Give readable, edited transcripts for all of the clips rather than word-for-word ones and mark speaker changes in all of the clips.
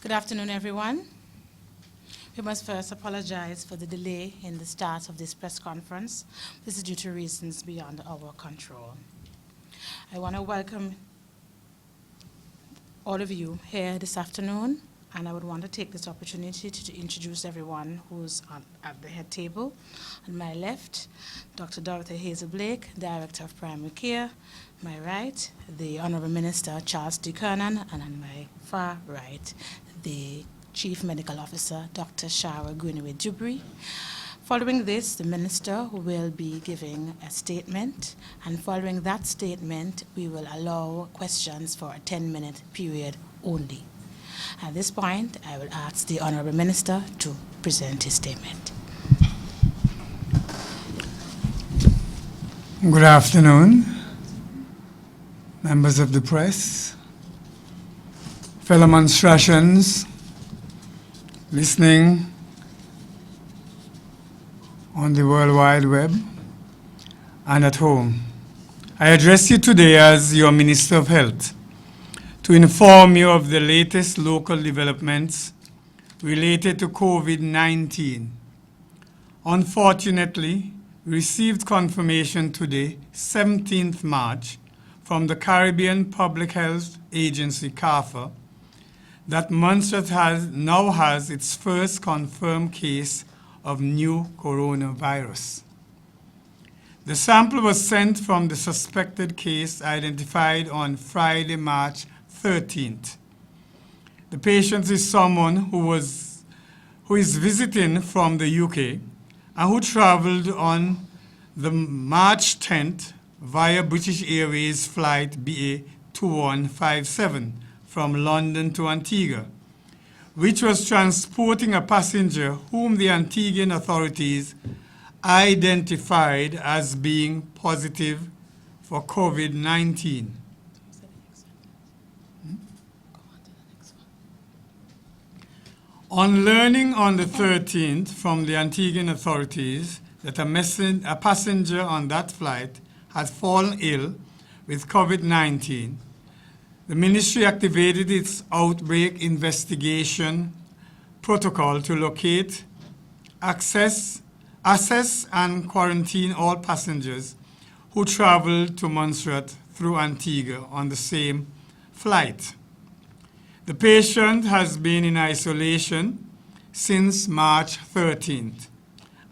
Speaker 1: Good afternoon, everyone. We must first apologize for the delay in the start of this press conference. This is due to reasons beyond our control. I want to welcome all of you here this afternoon, and I would want to take this opportunity to introduce everyone who's at the head table. On my left, Dr. Dorothy Hazel Blake, Director of Primary Care. My right, the Honorable Minister Charles D. Kirnon, and on my far right, the Chief Medical Officer, Dr. Shara Greenaway-Dubry. Following this, the Minister will be giving a statement, and following that statement, we will allow questions for a 10-minute period only. At this point, I will ask the Honorable Minister to present his statement.
Speaker 2: Good afternoon, members of the press, fellow Montserratians listening on the World Wide Web and at home. I address you today as your Minister of Health to inform you of the latest local developments related to COVID-19. Unfortunately, we received confirmation today, 17th March, from the Caribbean Public Health Agency, CARPHA, that Montserrat now has its first confirmed case of new coronavirus. The sample was sent from the suspected case identified on Friday, March 13th. The patient is someone who is visiting from the UK and who traveled on the March 10th via British Airways flight BA 2157 from London to Antigua, which was transporting a passenger whom the Antiguan authorities identified as being positive for COVID-19. On learning on the 13th from the Antiguan authorities that a passenger on that flight had fallen ill with COVID-19, the ministry activated its outbreak investigation protocol to locate, assess and quarantine all passengers who traveled to Montserrat through Antigua on the same flight. The patient has been in isolation since March 13th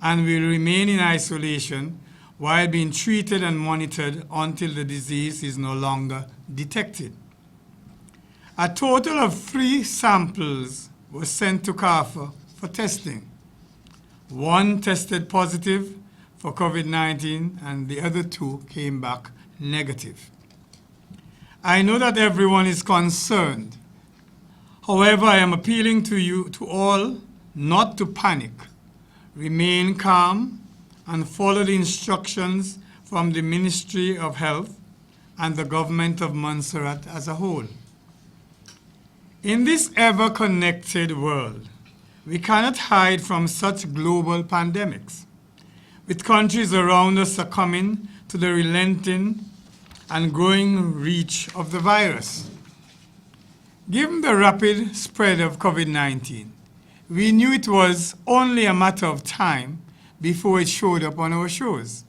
Speaker 2: and will remain in isolation while being treated and monitored until the disease is no longer detected. A total of 3 samples were sent to CARPHA for testing. 1 tested positive for COVID-19 and the other 2 came back negative. I know that everyone is concerned. However, I am appealing to all not to panic. Remain calm and follow the instructions from the Ministry of Health and the government of Montserrat as a whole. In this ever-connected world, we cannot hide from such global pandemics, with countries around us succumbing to the relenting and growing reach of the virus. Given the rapid spread of COVID-19, we knew it was only a matter of time before it showed up on our shores.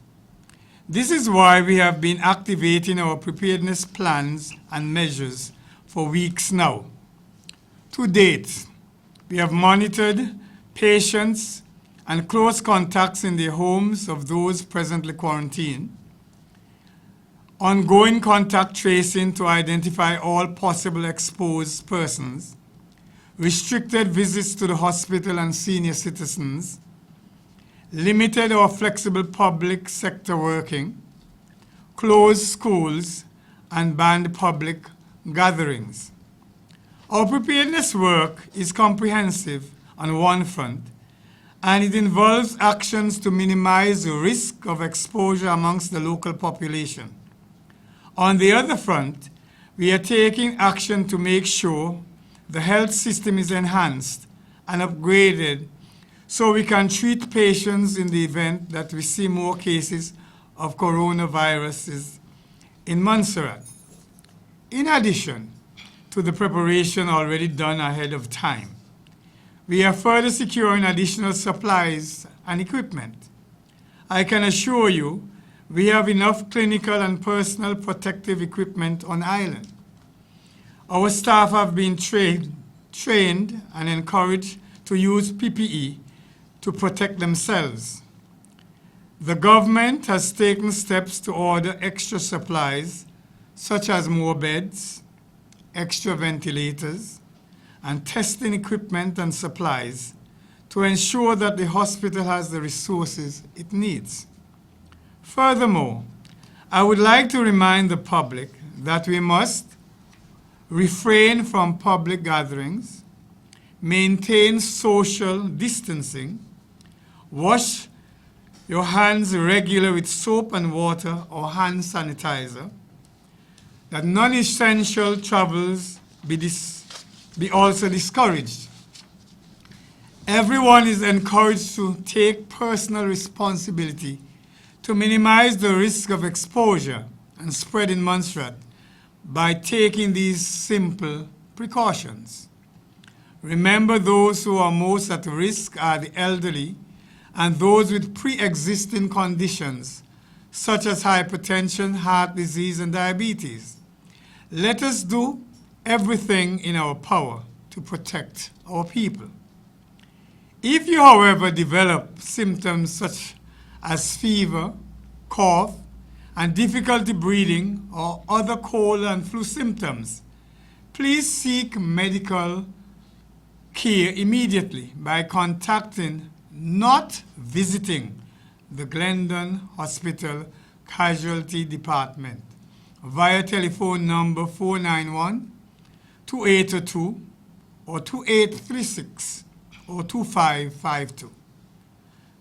Speaker 2: This is why we have been activating our preparedness plans and measures for weeks now. To date, we have monitored patients and close contacts in the homes of those presently quarantined, ongoing contact tracing to identify all possible exposed persons, restricted visits to the hospital and senior citizens, limited or flexible public sector working, closed schools, and banned public gatherings. Our preparedness work is comprehensive on one front, and it involves actions to minimize the risk of exposure amongst the local population. On the other front, we are taking action to make sure the health system is enhanced and upgraded so we can treat patients in the event that we see more cases of coronaviruses in Montserrat. In addition, to the preparation already done ahead of time. We are further securing additional supplies and equipment. I can assure you we have enough clinical and personal protective equipment on island. Our staff have been trained and encouraged to use PPE to protect themselves. The government has taken steps to order extra supplies, such as more beds, extra ventilators, and testing equipment and supplies to ensure that the hospital has the resources it needs. Furthermore, I would like to remind the public that we must refrain from public gatherings, maintain social distancing, wash your hands regularly with soap and water or hand sanitizer, that non-essential travels be also discouraged. Everyone is encouraged to take personal responsibility to minimize the risk of exposure and spread in Montserrat by taking these simple precautions. Remember, those who are most at risk are the elderly and those with pre-existing conditions such as hypertension, heart disease, and diabetes. Let us do everything in our power to protect our people. If you, however, develop symptoms such as fever, cough, and difficulty breathing or other cold and flu symptoms, please seek medical care immediately by contacting, not visiting, the Glendon Hospital Casualty Department via telephone number 491-2802 or 2836 or 2552.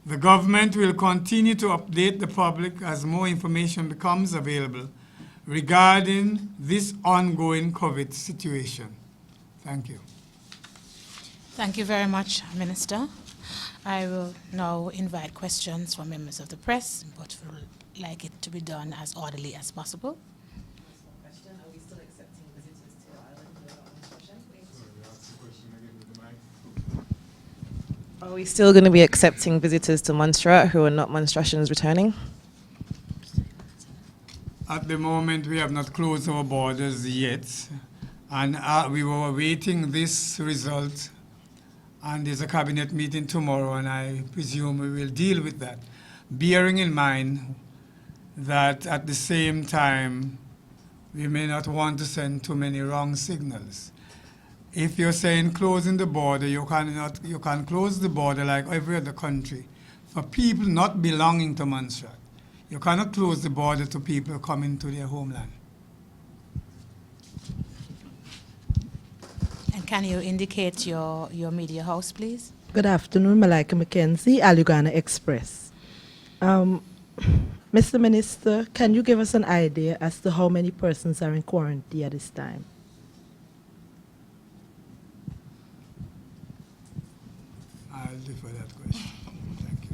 Speaker 2: The government will continue to update the public as more information becomes available regarding this ongoing COVID situation. Thank you.
Speaker 1: Thank you very much, Minister. I will now invite questions from members of the press, but would like it to be done as orderly as possible.
Speaker 3: Question: are we still accepting visitors to our island without instruction, please? Are we still going to be accepting visitors to Montserrat who are not Monstrattians returning?
Speaker 2: At the moment, we have not closed our borders yet, and we were awaiting this result, and there's a cabinet meeting tomorrow, and I presume we will deal with that, bearing in mind that at the same time, we may not want to send too many wrong signals. If you're saying closing the border, you can close the border like every other country for people not belonging to Montserrat. You cannot close the border to people coming to their homeland.
Speaker 1: And can you indicate your media house, please?
Speaker 4: Good afternoon, Malika McKenzie, Alugana Express. Mr. Minister, can you give us an idea as to how many persons are in quarantine at this time?
Speaker 2: I'll defer that question. Thank you.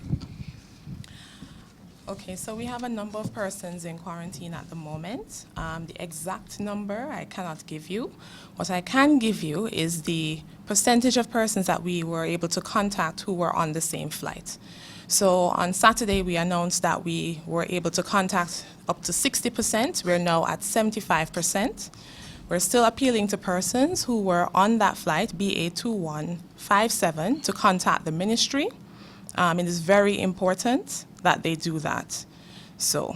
Speaker 5: Okay, so we have a number of persons in quarantine at the moment. The exact number I cannot give you. What I can give you is the percentage of persons that we were able to contact who were on the same flight. So on Saturday, we announced that we were able to contact up to 60%. We're now at 75%. We're still appealing to persons who were on that flight, BA2157, to contact the ministry. It is very important that they do that. So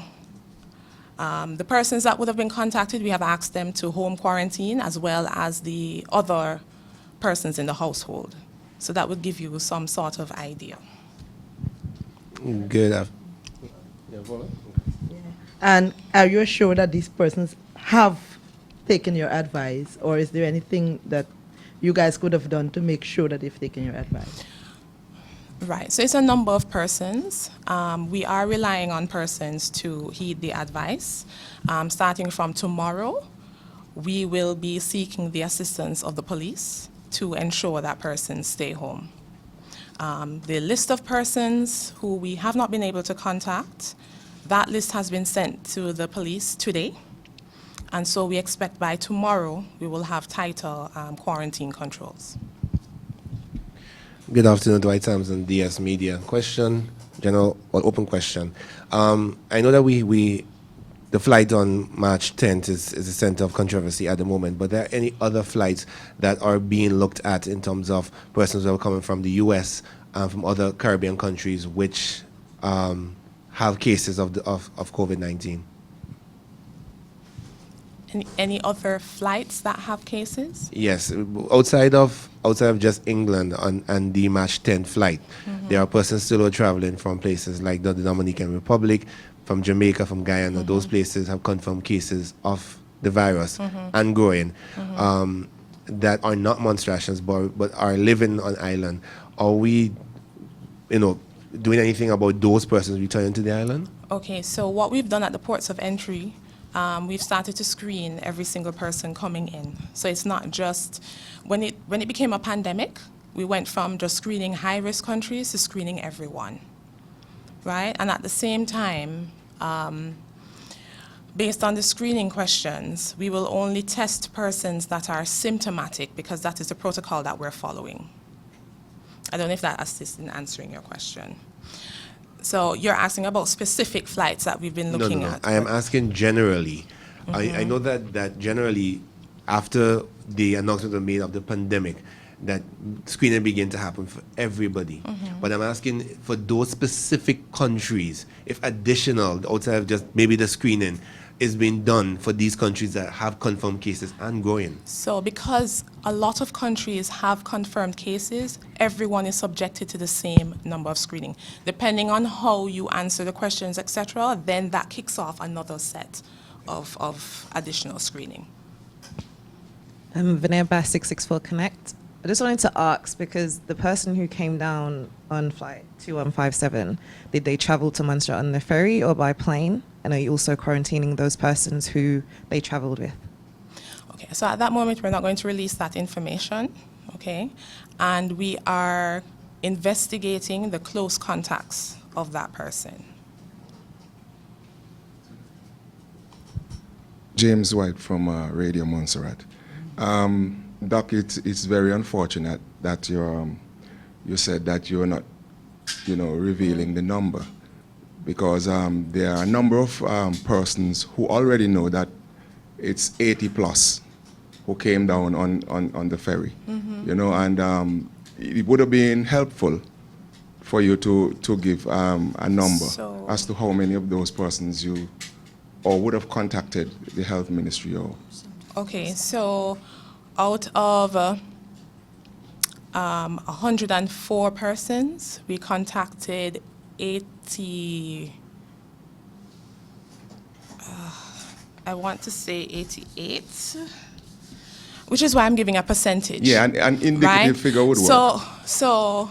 Speaker 5: the persons that would have been contacted, we have asked them to home quarantine as well as the other persons in the household. So that would give you some sort of idea.
Speaker 6: Good.
Speaker 4: And are you sure that these persons have taken your advice, or is there anything that you guys could have done to make sure that they've taken your advice?
Speaker 5: Right, so it's a number of persons. We are relying on persons to heed the advice. Starting from tomorrow, we will be seeking the assistance of the police to ensure that persons stay home. The list of persons who we have not been able to contact, that list has been sent to the police today. And so we expect by tomorrow we will have tighter quarantine controls.
Speaker 6: Good afternoon, Dwight Sampson, DS Media. Question, general or open question. I know that the flight on March 10th is a center of controversy at the moment, but are there any other flights that are being looked at in terms of persons who are coming from the U.S. and from other Caribbean countries which have cases of COVID-19?
Speaker 5: Any other flights that have cases?
Speaker 6: Yes, outside of just England and the March 10th flight, there are persons still who are traveling from places like the Dominican Republic, from Jamaica, from Guyana. Those places have confirmed cases of the virus and growing that are not Montserratians but are living on island. Are we, doing anything about those persons returning to the island?
Speaker 5: Okay, so what we've done at the ports of entry, we've started to screen every single person coming in. So it's not just, when it became a pandemic, we went from just screening high-risk countries to screening everyone, right? And at the same time, based on the screening questions, we will only test persons that are symptomatic because that is the protocol that we're following. I don't know if that assists in answering your question. So you're asking about specific flights that we've been looking at?
Speaker 6: I am asking generally. I know that generally, after the announcement was made of the pandemic, that screening began to happen for everybody. But I'm asking for those specific countries, if additional, outside of just maybe the screening, is being done for these countries that have confirmed cases and growing.
Speaker 5: So because a lot of countries have confirmed cases, everyone is subjected to the same number of screening. Depending on how you answer the questions, etc., then that kicks off another set of additional screening.
Speaker 3: Vernaire Bass 664 Connect. I just wanted to ask, because the person who came down on flight 2157, did they travel to Montserrat on the ferry or by plane? And are you also quarantining those persons who they traveled with?
Speaker 5: Okay, so at that moment, we're not going to release that information, okay? And we are investigating the close contacts of that person.
Speaker 7: James White from Radio Montserrat. Doc, it's very unfortunate that you said that you're not, revealing the number, because there are a number of persons who already know that it's 80 plus who came down on the ferry, and it would have been helpful for you to give a number as to how many of those persons you would have contacted the health ministry or.
Speaker 5: Okay, so out of 104 persons, we contacted 80, I want to say 88, which is why I'm giving a percentage.
Speaker 7: Yeah, an indicative figure would work.
Speaker 5: So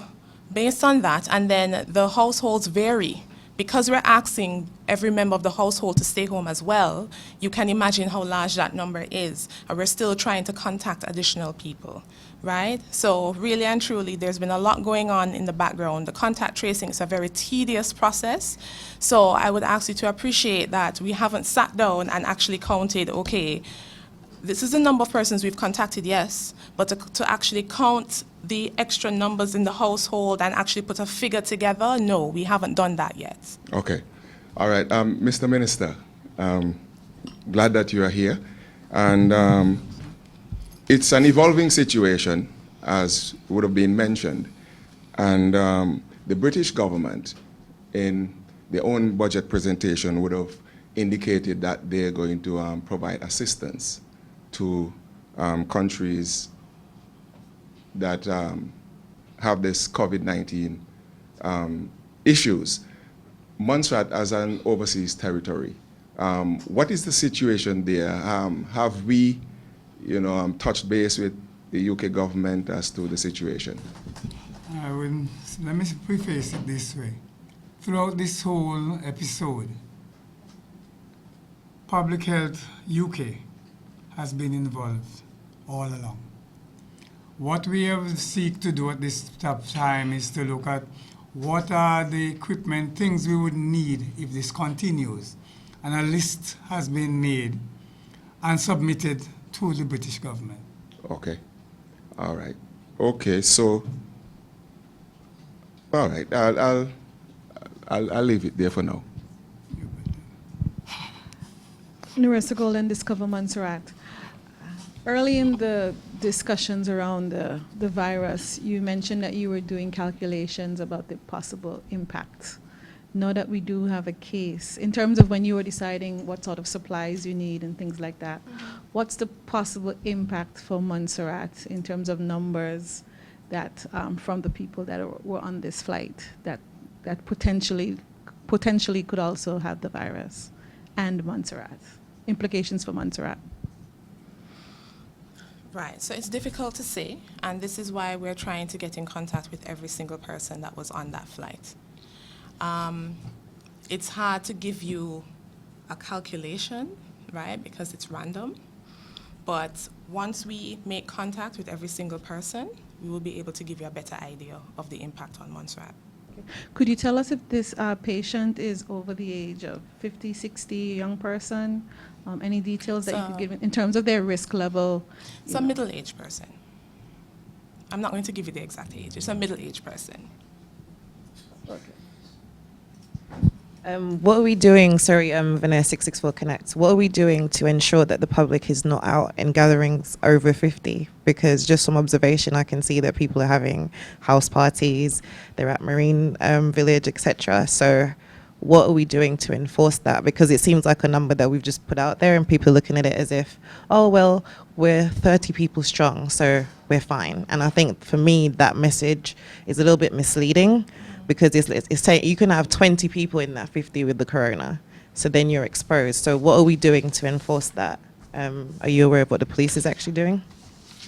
Speaker 5: based on that, and then the households vary. Because we're asking every member of the household to stay home as well, you can imagine how large that number is. And we're still trying to contact additional people, right? So really and truly, there's been a lot going on in the background. The contact tracing is a very tedious process. So I would ask you to appreciate that we haven't sat down and actually counted, okay, this is the number of persons we've contacted, yes, but to actually count the extra numbers in the household and actually put a figure together, no, we haven't done that yet.
Speaker 7: Okay. All right. Mr. Minister, glad that you are here. And it's an evolving situation, as would have been mentioned. And the British government, in their own budget presentation, would have indicated that they're going to provide assistance to countries that have this COVID-19 issues. Montserrat as an overseas territory, what is the situation there? Have we, touched base with the UK government as to the situation?
Speaker 2: Let me preface it this way. Throughout this whole episode, Public Health UK has been involved all along. What we have seek to do at this time is to look at what are the equipment, things we would need if this continues. And a list has been made and submitted to the British government.
Speaker 7: Okay. All right. Okay. So. All right. I'll leave it there for now.
Speaker 8: Nerissa Golden, Discover Montserrat. Early in the discussions around the virus, you mentioned that you were doing calculations about the possible impact. Now that we do have a case, in terms of when you were deciding what sort of supplies you need and things like that, what's the possible impact for Montserrat in terms of numbers that from the people that were on this flight that potentially could also have the virus, and Montserrat? Implications for Montserrat.
Speaker 5: Right, so it's difficult to say, and this is why we're trying to get in contact with every single person that was on that flight. It's hard to give you a calculation, right, because it's random, but once we make contact with every single person, we will be able to give you a better idea of the impact on Montserrat.
Speaker 8: Okay. Could you tell us if this patient is over the age of 50, 60, young person? Any details that you could give in terms of their risk level?
Speaker 5: It's a middle-aged person. I'm not going to give you the exact age. It's a middle-aged person.
Speaker 3: What are we doing, Vernaire 664 Connect, what are we doing to ensure that the public is not out in gatherings over 50? Because just from observation, I can see that people are having house parties, they're at Marine Village, etc. So what are we doing to enforce that? Because it seems like a number that we've just put out there and people are looking at it as if, oh, well, we're 30 people strong, so we're fine. And I think for me, that message is a little bit misleading, because it's saying you can have 20 people in that 50 with the corona, so then you're exposed. So what are we doing to enforce that? Are you aware of what the police is actually doing?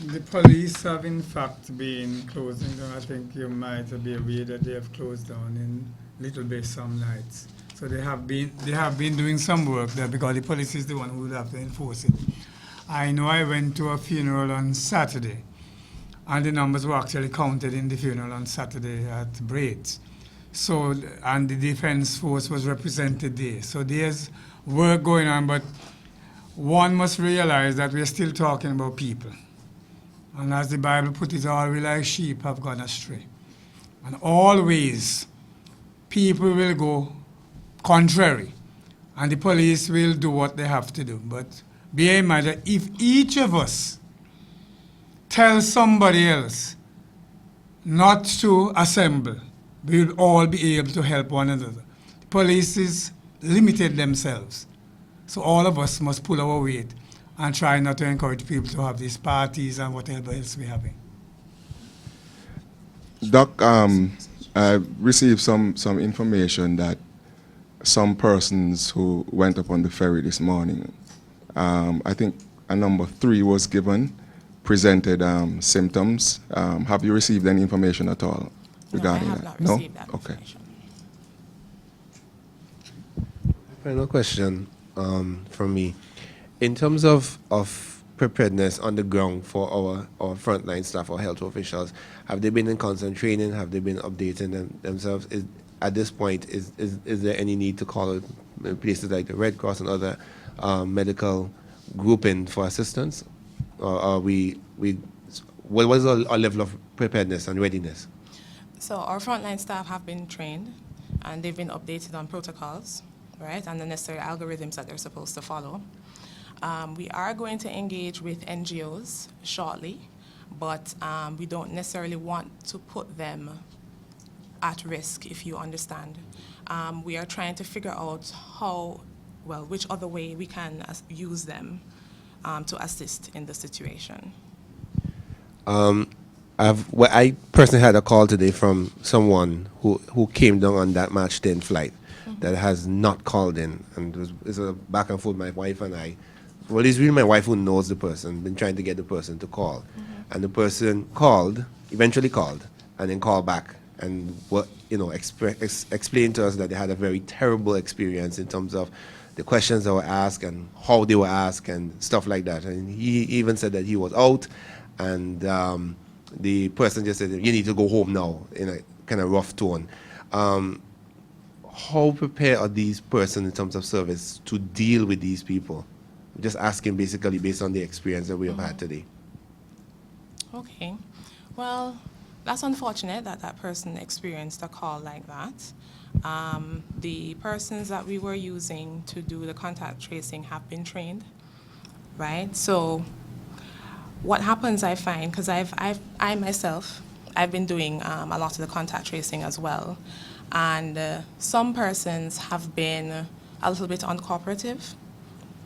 Speaker 2: The police have in fact been closing down. I think you might be aware that they have closed down in Little Bay some nights. So they have been doing some work there, because the police is the one who will have to enforce it. I know I went to a funeral on Saturday, and the numbers were actually counted in the funeral on Saturday at Braids. So, and the defense force was represented there. So there's work going on, but one must realize that we're still talking about people. And as the Bible put it, all we like sheep have gone astray. And always people will go contrary, and the police will do what they have to do. But bear in mind that if each of us tells somebody else not to assemble, we will all be able to help one another. The police is limited themselves. So all of us must pull our weight and try not to encourage people to have these parties and whatever else we're having.
Speaker 7: Doc, I received some information that some persons who went up on the ferry this morning, I think a number 3 was given, presented symptoms. Have you received any information at all regarding
Speaker 5: no, I have
Speaker 7: that?
Speaker 5: not received that
Speaker 7: Okay.
Speaker 5: information.
Speaker 6: Final question from me. In terms of preparedness on the ground for our frontline staff or health officials, have they been in constant training? Have they been updating themselves? At this point, is there any need to call places like the Red Cross and other medical grouping for assistance? Or are what is our level of preparedness and readiness?
Speaker 5: So our frontline staff have been trained, and they've been updated on protocols, right, and the necessary algorithms that they're supposed to follow. We are going to engage with NGOs shortly, but we don't necessarily want to put them at risk, if you understand. We are trying to figure out which other way we can use them to assist in the situation.
Speaker 6: I personally had a call today from someone who came down on that March 10 flight that has not called in, and it's a back and forth. My wife and I, well, it's really my wife who knows the person, been trying to get the person to call, and the person eventually called, and then called back, and explained to us that they had a very terrible experience in terms of the questions that were asked and how they were asked and stuff like that. And he even said that he was out, and the person just said, "You need to go home now," in a kind of rough tone. How prepared are these persons in terms of service to deal with these people Just asking basically based on the experience that we have had today.
Speaker 5: Okay. Well, that's unfortunate that that person experienced a call like that. The persons that we were using to do the contact tracing have been trained, right? So what happens, I find, because I myself, I've been doing a lot of the contact tracing as well, and some persons have been a little bit uncooperative,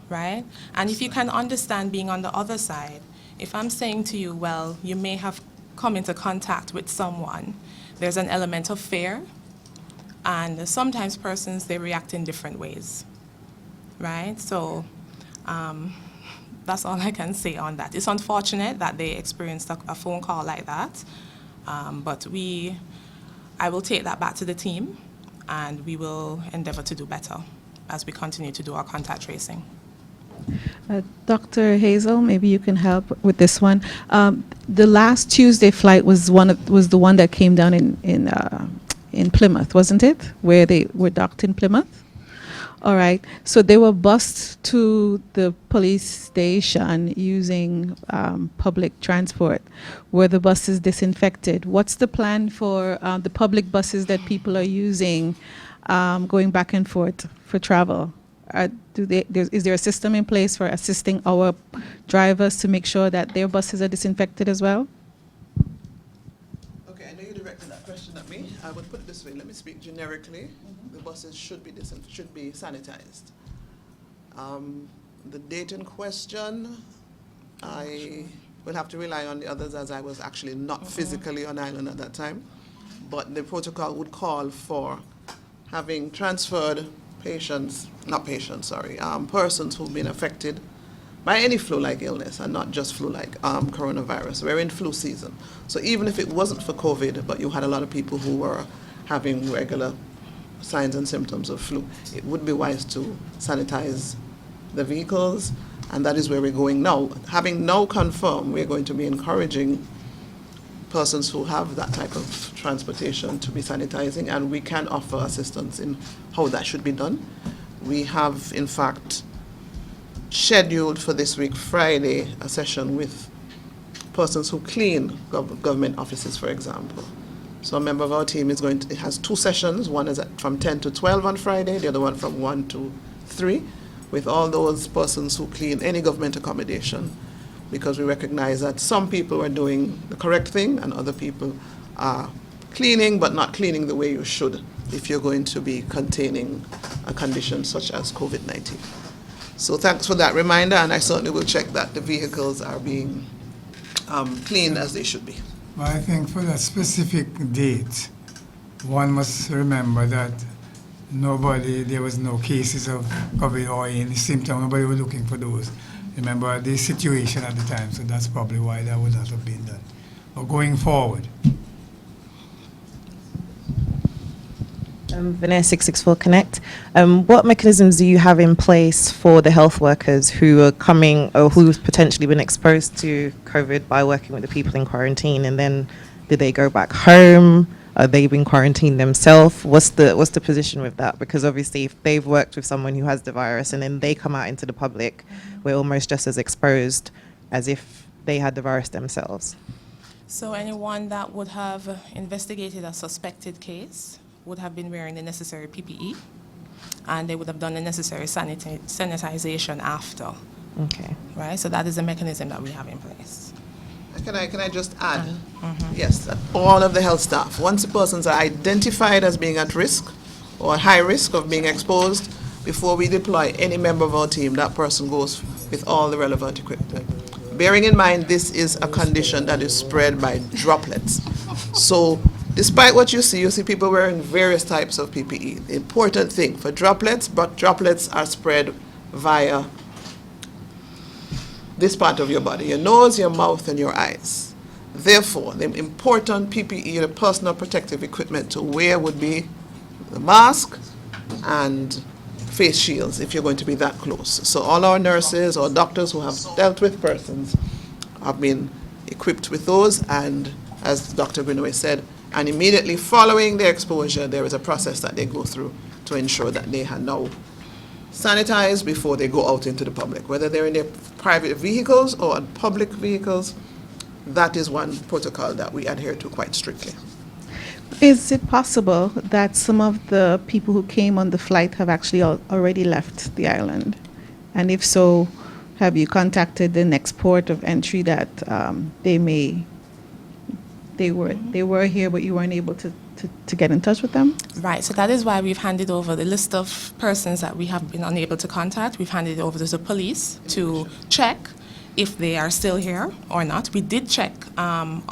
Speaker 5: right? And if you can understand being on the other side, if I'm saying to you, well, you may have come into contact with someone, there's an element of fear, and sometimes persons, they react in different ways, right? So that's all I can say on that. It's unfortunate that they experienced a phone call like that, but I will take that back to the team, and we will endeavor to do better as we continue to do our contact tracing.
Speaker 8: Dr. Hazel, maybe you can help with this one. The last Tuesday flight was the one that came down in Plymouth, wasn't it? Where they were docked in Plymouth? All right. So they were bused to the police station using public transport. Were the buses disinfected? What's the plan for the public buses that people are using going back and forth for travel? Is there a system in place for assisting our drivers to make sure that their buses are disinfected as well?
Speaker 9: Okay, I know you directed that question at me. I would put it this way. Let me speak generically. The buses should be sanitized. The date in question, I will have to rely on the others, as I was actually not physically on island at that time. But the protocol would call for having transferred persons who've been affected by any flu-like illness, and not just flu-like coronavirus. We're in flu season. So even if it wasn't for COVID, but you had a lot of people who were having regular signs and symptoms of flu, it would be wise to sanitize the vehicles, and that is where we're going now. Having now confirmed, we're going to be encouraging persons who have that type of transportation to be sanitizing, and we can offer assistance in how that should be done. We have, in fact, scheduled for this week, Friday, a session with persons who clean government offices, for example. So a member of our team it has two sessions. One is from 10 to 12 on Friday, the other one from 1 to 3, with all those persons who clean any government accommodation, because we recognize that some people are doing the correct thing and other people are cleaning, but not cleaning the way you should if you're going to be containing a condition such as COVID-19. So thanks for that reminder, and I certainly will check that the vehicles are being cleaned as they should be.
Speaker 2: Well, I think for that specific date, one must remember that there was no cases of COVID or any symptom. Nobody was looking for those. Remember the situation at the time, so that's probably why that would not have been done. But going forward.
Speaker 3: Vernaire 664 Connect. What mechanisms do you have in place for the health workers who are coming or who've potentially been exposed to COVID by working with the people in quarantine, and then did they go back home? Are they been quarantined themselves? What's the position with that? Because obviously if they've worked with someone who has the virus and then they come out into the public, we're almost just as exposed as if they had the virus themselves.
Speaker 5: So anyone that would have investigated a suspected case would have been wearing the necessary PPE, and they would have done the necessary sanitization after.
Speaker 3: Okay.
Speaker 5: Right, so that is the mechanism that we have in place.
Speaker 9: Can I just add? Yes, that all of the health staff, once the persons are identified as being at risk or at high risk of being exposed, before we deploy any member of our team, that person goes with all the relevant equipment. Bearing in mind, this is a condition that is spread by droplets. So despite what you see people wearing various types of PPE. The important thing for droplets, but droplets are spread via this part of your body, your nose, your mouth, and your eyes. Therefore, the important PPE, the personal protective equipment to wear would be the mask and face shields if you're going to be that close. So all our nurses or doctors who have dealt with persons have been equipped with those, and as Dr. Vernaire said, and immediately following their exposure, there is a process that they go through to ensure that they have now sanitize before they go out into the public, whether they're in their private vehicles or on public vehicles. That is one protocol that we adhere to quite strictly.
Speaker 8: Is it possible that some of the people who came on the flight have actually already left the island? And if so, have you contacted the next port of entry that they were here but you weren't able to get in touch with them?
Speaker 5: Right, so that is why we've handed over the list of persons that we have been unable to contact. We've handed it over to the police to check if they are still here or not. We did check on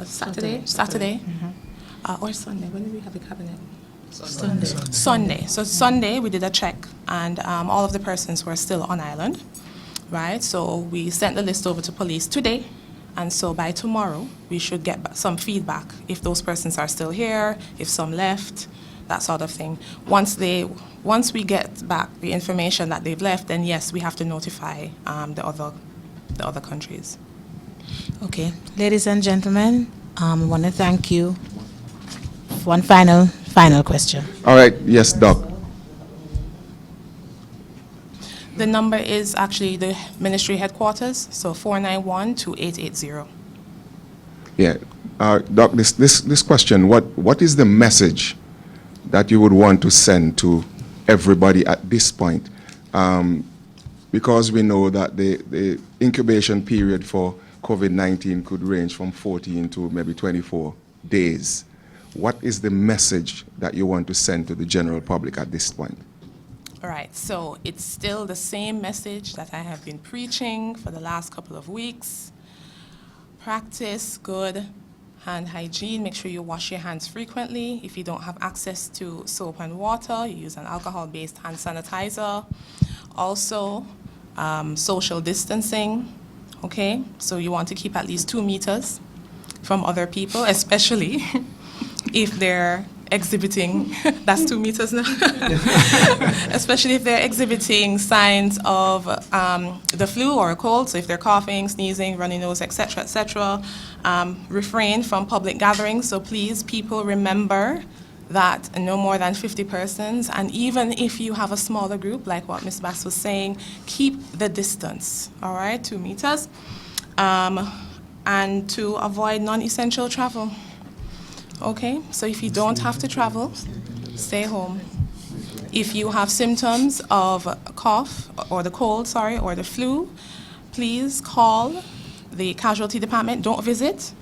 Speaker 5: Saturday, or Sunday. When did we have the cabinet? Sunday. So Sunday we did a check, and all of the persons were still on island, right? So we sent the list over to police today, and so by tomorrow we should get some feedback if those persons are still here, if some left, that sort of thing. Once we get back the information that they've left, then yes, we have to notify the other countries.
Speaker 1: Okay, ladies and gentlemen, I want to thank you. One final question.
Speaker 7: All right, yes, Doc.
Speaker 5: The number is actually the ministry headquarters, so 491-2880.
Speaker 7: Yeah, Doc, this question, what is the message that you would want to send to everybody at this point? Because we know that the incubation period for COVID-19 could range from 14 to maybe 24 days. What is the message that you want to send to the general public at this point?
Speaker 5: All right, so it's still the same message that I have been preaching for the last couple of weeks. Practice good hand hygiene. Make sure you wash your hands frequently. If you don't have access to soap and water, you use an alcohol-based hand sanitizer. Also, social distancing, okay? So you want to keep at least 2 meters from other people, especially if they're exhibiting, that's 2 meters now, especially if they're exhibiting signs of the flu or a cold, so if they're coughing, sneezing, runny nose, etc., etc. Refrain from public gatherings, so please, people, remember that no more than 50 persons, and even if you have a smaller group, like what Ms. Bass was saying, keep the distance, all right, 2 meters, and to avoid non-essential travel. Okay, so if you don't have to travel, stay home. If you have symptoms of cough or the cold, or the flu, please call the casualty department. Don't visit.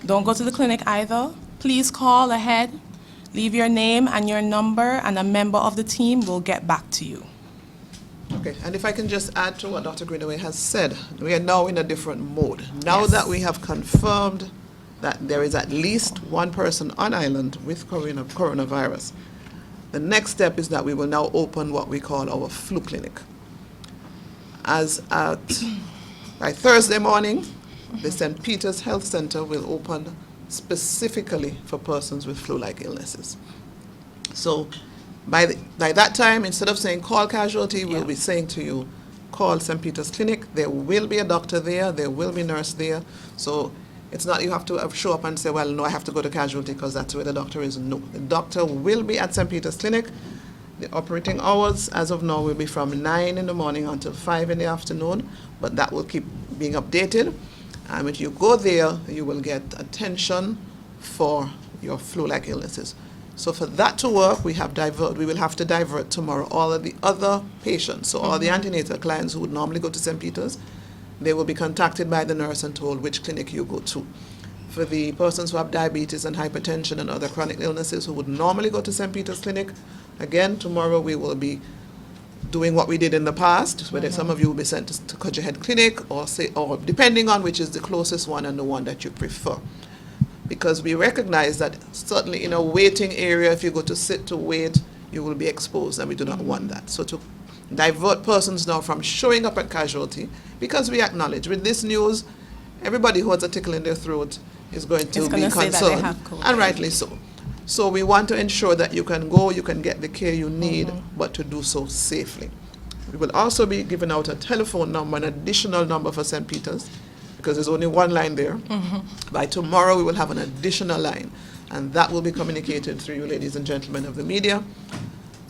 Speaker 5: Don't go to the clinic either. Please call ahead. Leave your name and your number, and a member of the team will get back to you.
Speaker 9: Okay, and if I can just add to what Dr. Greenaway has said, we are now in a different mode. Now that we have confirmed that there is at least one person on island with coronavirus, the next step is that we will now open what we call our flu clinic. By Thursday morning, the St. Peter's Health Center will open specifically for persons with flu-like illnesses. So by that time, instead of saying call casualty, we'll be saying to you, call St. Peter's Clinic. There will be a doctor there. There will be a nurse there. So it's not you have to show up and say, well, no, I have to go to casualty because that's where the doctor is. No, the doctor will be at St. Peter's Clinic. The operating hours, as of now, will be from 9 in the morning until 5 in the afternoon, but that will keep being updated. And if you go there, you will get attention for your flu-like illnesses. So for that to work, we will have to divert tomorrow all of the other patients. So all the antenatal clients who would normally go to St. Peter's, they will be contacted by the nurse and told which clinic you go to. For the persons who have diabetes and hypertension and other chronic illnesses who would normally go to St. Peter's Clinic, again, tomorrow we will be doing what we did in the past, whether some of you will be sent to Cudgel Head Clinic or depending on which is the closest one and the one that you prefer. Because we recognize that certainly in a waiting area, if you go to sit to wait, you will be exposed, and we do not want that. So to divert persons now from showing up at casualty, because we acknowledge with this news, everybody who has a tickle in their throat is going to be concerned, and rightly so. So we want to ensure that you can go, you can get the care you need, but to do so safely. We will also be giving out a telephone number, an additional number for St. Peter's, because there's only one line there. By tomorrow, we will have an additional line. And that will be communicated through you, ladies and gentlemen of the media.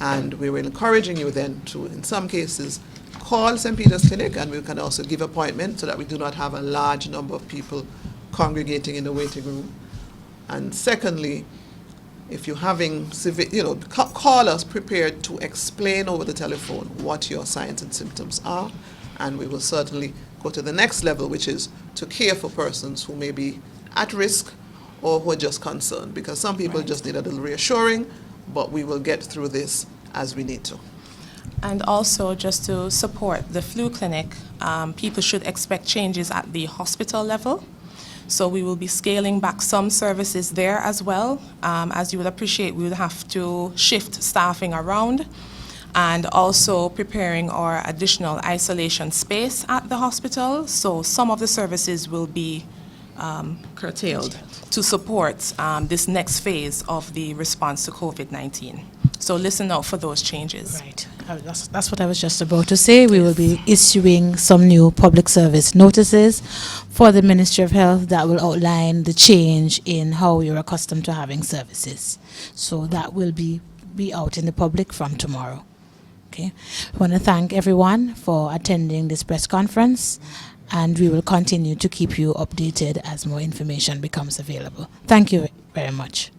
Speaker 9: And we were encouraging you then to, in some cases, call St. Peter's Clinic, and we can also give appointments so that we do not have a large number of people congregating in the waiting room. And secondly, if you're having severe, call us prepared to explain over the telephone what your signs and symptoms are, and we will certainly go to the next level, which is to care for persons who may be at risk or who are just concerned, because some people just need a little reassuring, but we will get through this as we need to.
Speaker 5: And also, just to support the flu clinic, people should expect changes at the hospital level. So we will be scaling back some services there as well. As you would appreciate, we would have to shift staffing around, and also preparing our additional isolation space at the hospital. So some of the services will be curtailed to support this next phase of the response to COVID-19. So listen out for those changes.
Speaker 1: Right. That's what I was just about to say. We will be issuing some new public service notices for the Ministry of Health that will outline the change in how you're accustomed to having services. So that will be out in the public from tomorrow. Okay. I want to thank everyone for attending this press conference, and we will continue to keep you updated as more information becomes available. Thank you very much.